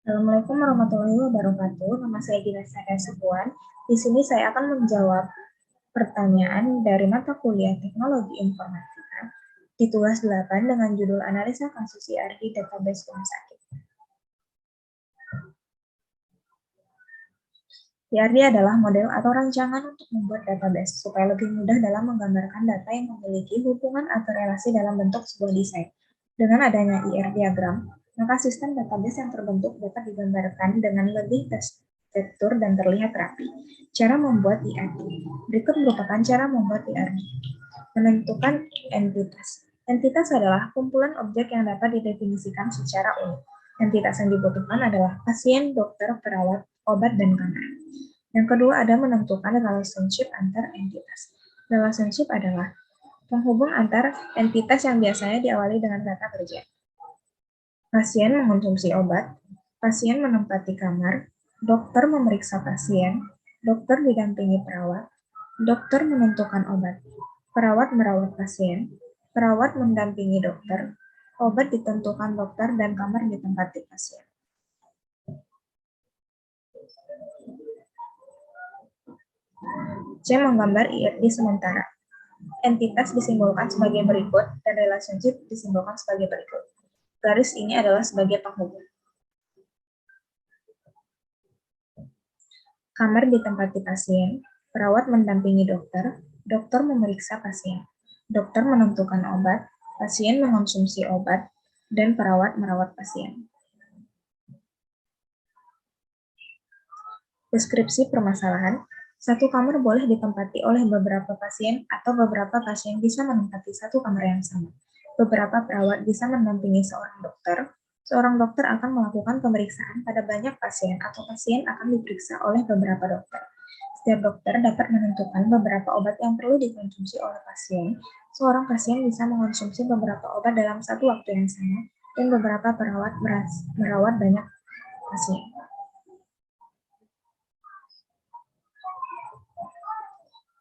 Assalamualaikum warahmatullahi wabarakatuh. Nama saya Gina Sepuan. Di sini saya akan menjawab pertanyaan dari mata kuliah Teknologi Informatika di tugas 8 dengan judul Analisa Kasus IRD Database Rumah Sakit. IRD adalah model atau rancangan untuk membuat database supaya lebih mudah dalam menggambarkan data yang memiliki hubungan atau relasi dalam bentuk sebuah desain. Dengan adanya IR diagram, maka sistem database yang terbentuk dapat digambarkan dengan lebih terstruktur dan terlihat rapi. Cara membuat IRD. Berikut merupakan cara membuat IRD. Menentukan entitas. Entitas adalah kumpulan objek yang dapat didefinisikan secara unik. Entitas yang dibutuhkan adalah pasien, dokter, perawat, obat, dan kamar. Yang kedua ada menentukan relationship antar entitas. Relationship adalah penghubung antar entitas yang biasanya diawali dengan kata kerja. Pasien mengonsumsi obat, pasien menempati kamar, dokter memeriksa pasien, dokter didampingi perawat, dokter menentukan obat, perawat merawat pasien, perawat mendampingi dokter, obat ditentukan dokter, dan kamar ditempati pasien. C. Menggambar IRD sementara. Entitas disimbolkan sebagai berikut dan relationship disimbolkan sebagai berikut. Garis ini adalah sebagai penghubung. Kamar ditempati pasien, perawat mendampingi dokter, dokter memeriksa pasien, dokter menentukan obat, pasien mengonsumsi obat, dan perawat merawat pasien. Deskripsi permasalahan. Satu kamar boleh ditempati oleh beberapa pasien atau beberapa pasien bisa menempati satu kamar yang sama. Beberapa perawat bisa mendampingi seorang dokter. Seorang dokter akan melakukan pemeriksaan pada banyak pasien atau pasien akan diperiksa oleh beberapa dokter. Setiap dokter dapat menentukan beberapa obat yang perlu dikonsumsi oleh pasien. Seorang pasien bisa mengonsumsi beberapa obat dalam satu waktu yang sama, dan beberapa perawat merawat banyak pasien.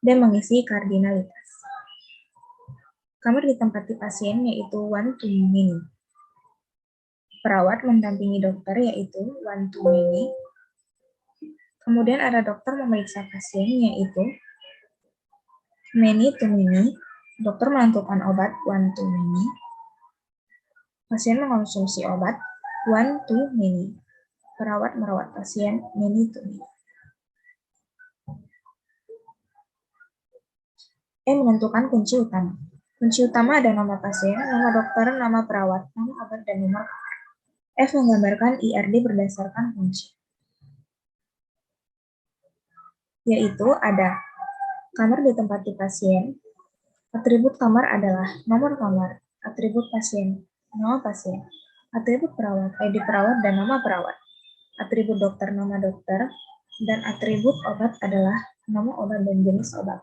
Dan mengisi kardinalitas. Kamar ditempati pasien yaitu one to many. Perawat mendampingi dokter yaitu one to many. Kemudian ada dokter memeriksa pasien yaitu many to many. Dokter menentukan obat one to many. Pasien mengonsumsi obat one to many. Perawat merawat pasien many to many. Menentukan kunci utama. Kunci utama ada nama pasien, nama dokter, nama perawat, nama obat, dan nomor kamar. F menggambarkan IRD berdasarkan kunci. Yaitu ada kamar ditempati pasien, atribut kamar adalah nomor kamar, atribut pasien, nama pasien, atribut perawat, ID perawat, dan nama perawat, atribut dokter, nama dokter, dan atribut obat adalah nama obat dan jenis obat.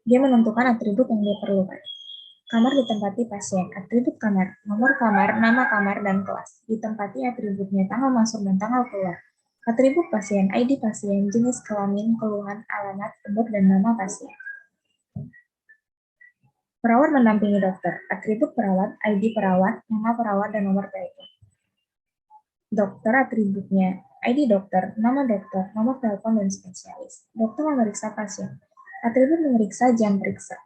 Dia menentukan atribut yang diperlukan. Kamar ditempati pasien, atribut kamar, nomor kamar, nama kamar, dan kelas. Ditempati atributnya tanggal masuk dan tanggal keluar. Atribut pasien, ID pasien, jenis kelamin, keluhan, alamat, umur, dan nama pasien. Perawat mendampingi dokter, atribut perawat, ID perawat, nama perawat, dan nomor telepon. Dokter atributnya, ID dokter, nama dokter, nomor telepon, dan spesialis. Dokter memeriksa pasien, atribut memeriksa, jam periksa.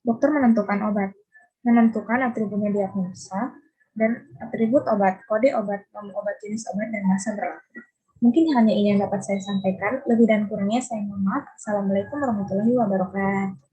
Dokter menentukan obat, menentukan atributnya diagnosa, dan atribut obat, kode obat, nama obat, jenis obat, dan masa berlaku. Mungkin hanya ini yang dapat saya sampaikan. Lebih dan kurangnya saya mohon maaf. Assalamualaikum warahmatullahi wabarakatuh.